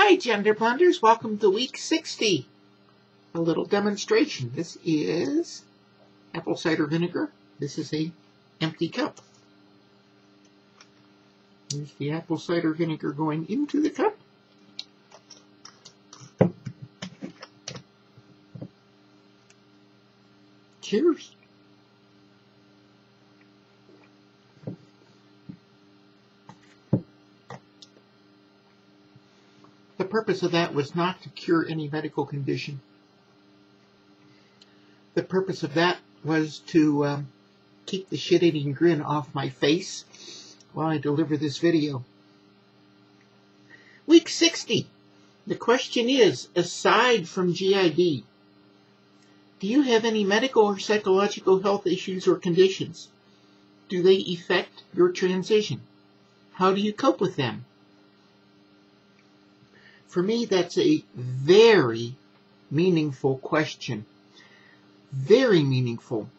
Hi, GenderBlenders. Welcome to week 60. A little demonstration. This is apple cider vinegar. This is a empty cup. Here's the apple cider vinegar going into the cup. Cheers. The purpose of that was not to cure any medical condition. The purpose of that was to keep the shit-eating grin off my face while I deliver this video. Week 60. The question is, aside from GID, do you have any medical or psychological health issues or conditions? Do they affect your transition? How do you cope with them? For me, that's a very meaningful question. Very meaningful.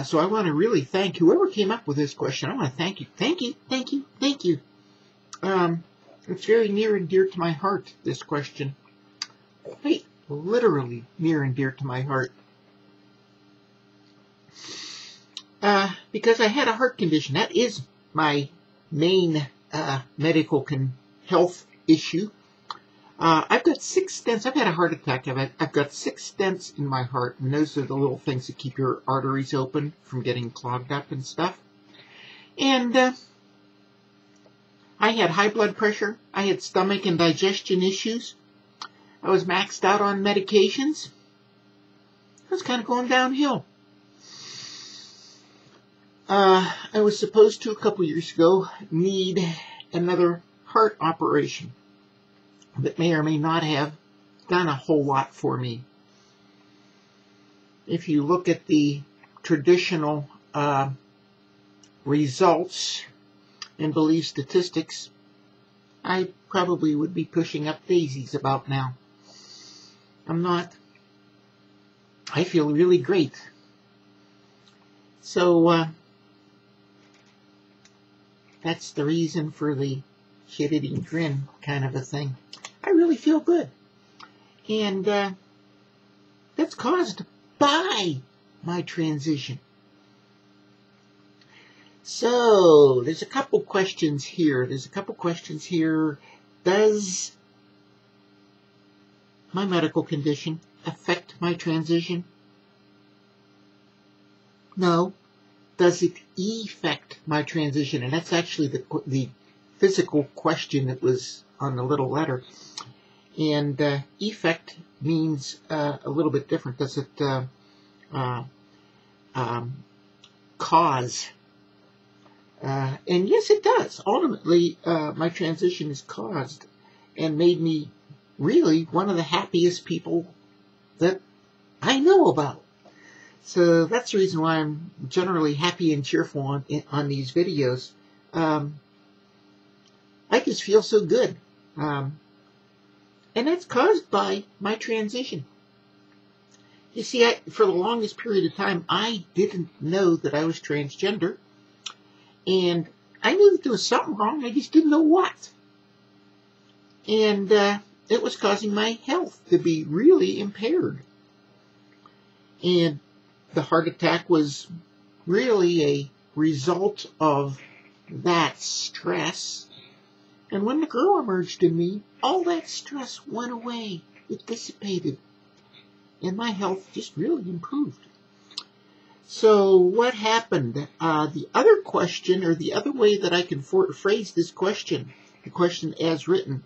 So I want to really thank whoever came up with this question. I want to thank you. Thank you, thank you, thank you. It's very near and dear to my heart, this question. Quite literally near and dear to my heart. Because I had a heart condition. That is my main medical health issue. I've got 6 stents. I've had a heart attack. I've got 6 stents in my heart, and those are the little things that keep your arteries open from getting clogged up and stuff. And I had high blood pressure. I had stomach and digestion issues. I was maxed out on medications. I was kind of going downhill. I was supposed to, a couple years ago, need another heart operation that may or may not have done a whole lot for me. If you look at the traditional results and believe statistics, I probably would be pushing up daisies about now. I'm not. I feel really great. So, that's the reason for the shit-eating grin kind of a thing. I really feel good. And that's caused by my transition. So, there's a couple questions here. Does my medical condition affect my transition? No. Does it affect my transition? And that's actually the physical question that was on the little letter. And effect means a little bit different. Does it cause? And yes, it does. Ultimately, my transition is caused and made me really one of the happiest people that I know about. So that's the reason why I'm generally happy and cheerful on these videos. I just feel so good. And that's caused by my transition. You see, for the longest period of time, I didn't know that I was transgender. And I knew that there was something wrong. I just didn't know what. And it was causing my health to be really impaired. And the heart attack was really a result of that stress. And when the girl emerged in me, all that stress went away. It dissipated. And my health just really improved. So what happened? The other question, or the other way that I can phrase this question, the question as written,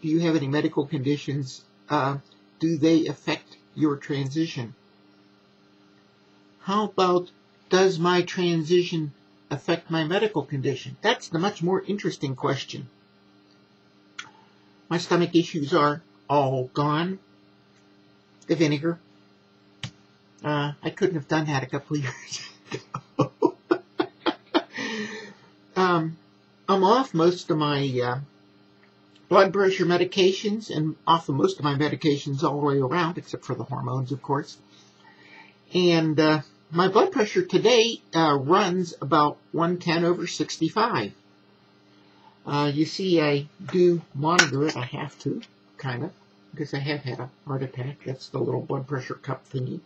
do you have any medical conditions? Do they affect your transition? How about, does my transition affect my medical condition? That's the much more interesting question. My stomach issues are all gone. The vinegar. I couldn't have done that a couple of years ago. I'm off most of my blood pressure medications and off of most of my medications all the way around, except for the hormones, of course. And my blood pressure today runs about 110/65. You see, I do monitor it. I have to, kind of, because I have had a heart attack. That's the little blood pressure cup thingy.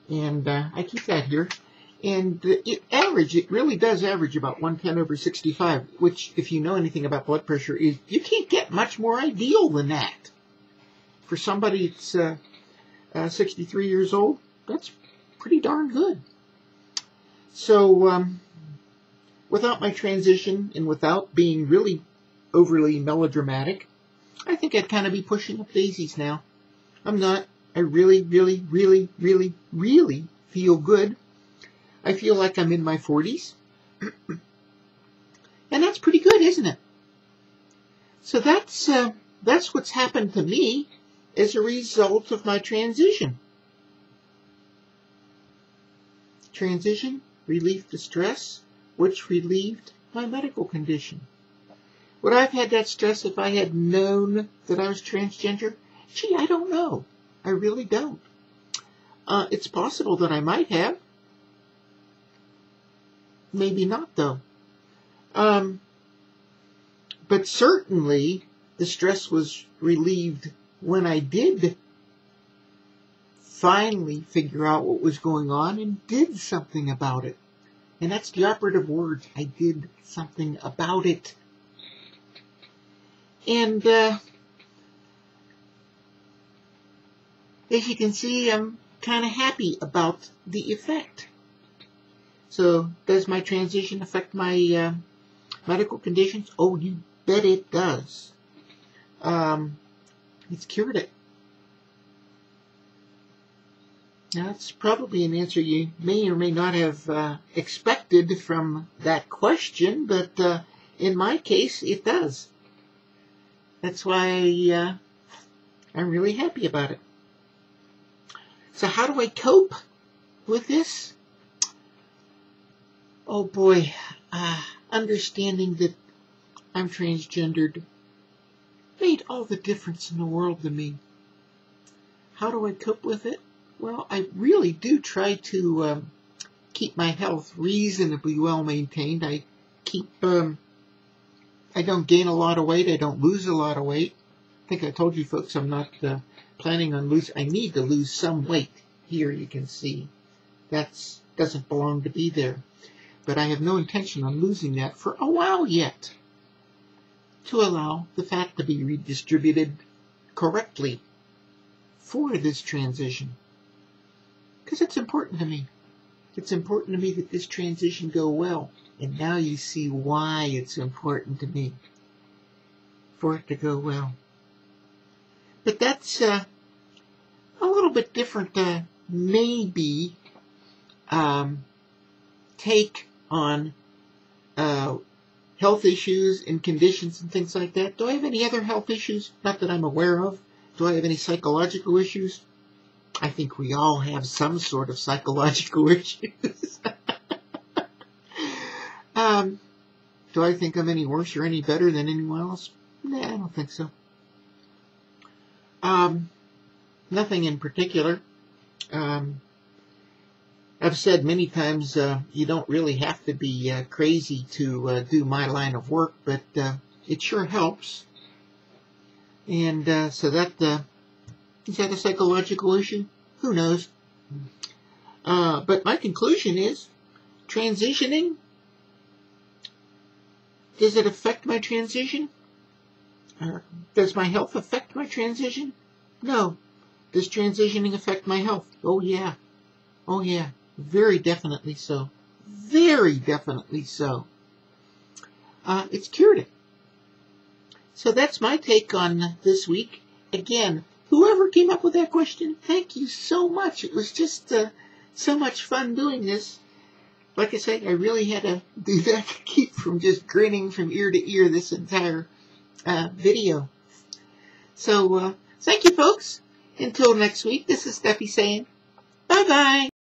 And I keep that here. And it really does average about 110/65, which, if you know anything about blood pressure, is you can't get much more ideal than that. For somebody that's 63 years old, that's pretty darn good. So, without my transition and without being really overly melodramatic, I think I'd kind of be pushing up daisies now. I'm not. I really, really, really, really, really feel good. I feel like I'm in my 40s. And that's pretty good, isn't it? So that's what's happened to me as a result of my transition. Transition relieved the stress, which relieved my medical condition. Would I have had that stress if I had known that I was transgender? Gee, I don't know. I really don't. It's possible that I might have. Maybe not, though. But certainly the stress was relieved when I did finally figure out what was going on and did something about it. And that's the operative word. I did something about it. And as you can see, I'm kind of happy about the effect. So, does my transition affect my medical conditions? Oh, you bet it does. It's cured it. Now, that's probably an answer you may or may not have expected from that question, but in my case, it does. That's why I'm really happy about it. So how do I cope with this? Oh boy, understanding that I'm transgendered made all the difference in the world to me. How do I cope with it? Well, I really do try to keep my health reasonably well maintained. I don't gain a lot of weight. I don't lose a lot of weight. I think I told you folks I'm not planning on losing. I need to lose some weight. Here you can see that doesn't belong to be there. But I have no intention on losing that for a while yet, to allow the fat to be redistributed correctly for this transition. Because it's important to me. It's important to me that this transition go well. And now you see why it's important to me for it to go well. But that's a little bit different, maybe, take on health issues and conditions and things like that. Do I have any other health issues? Not that I'm aware of. Do I have any psychological issues? I think we all have some sort of psychological issues. Do I think I'm any worse or any better than anyone else? Nah, I don't think so. Nothing in particular. I've said many times you don't really have to be crazy to do my line of work, but it sure helps. And so that is that a psychological issue? Who knows? But my conclusion is transitioning. Does it affect my transition? Does my health affect my transition? No. Does transitioning affect my health? Oh yeah. Oh yeah. Very definitely so. Very definitely so. It's cured it. So that's my take on this week. Again, whoever came up with that question, thank you so much. It was just so much fun doing this. Like I say, I really had to do that to keep from just grinning from ear to ear this entire video. So, thank you, folks. Until next week, this is Steffi saying bye-bye.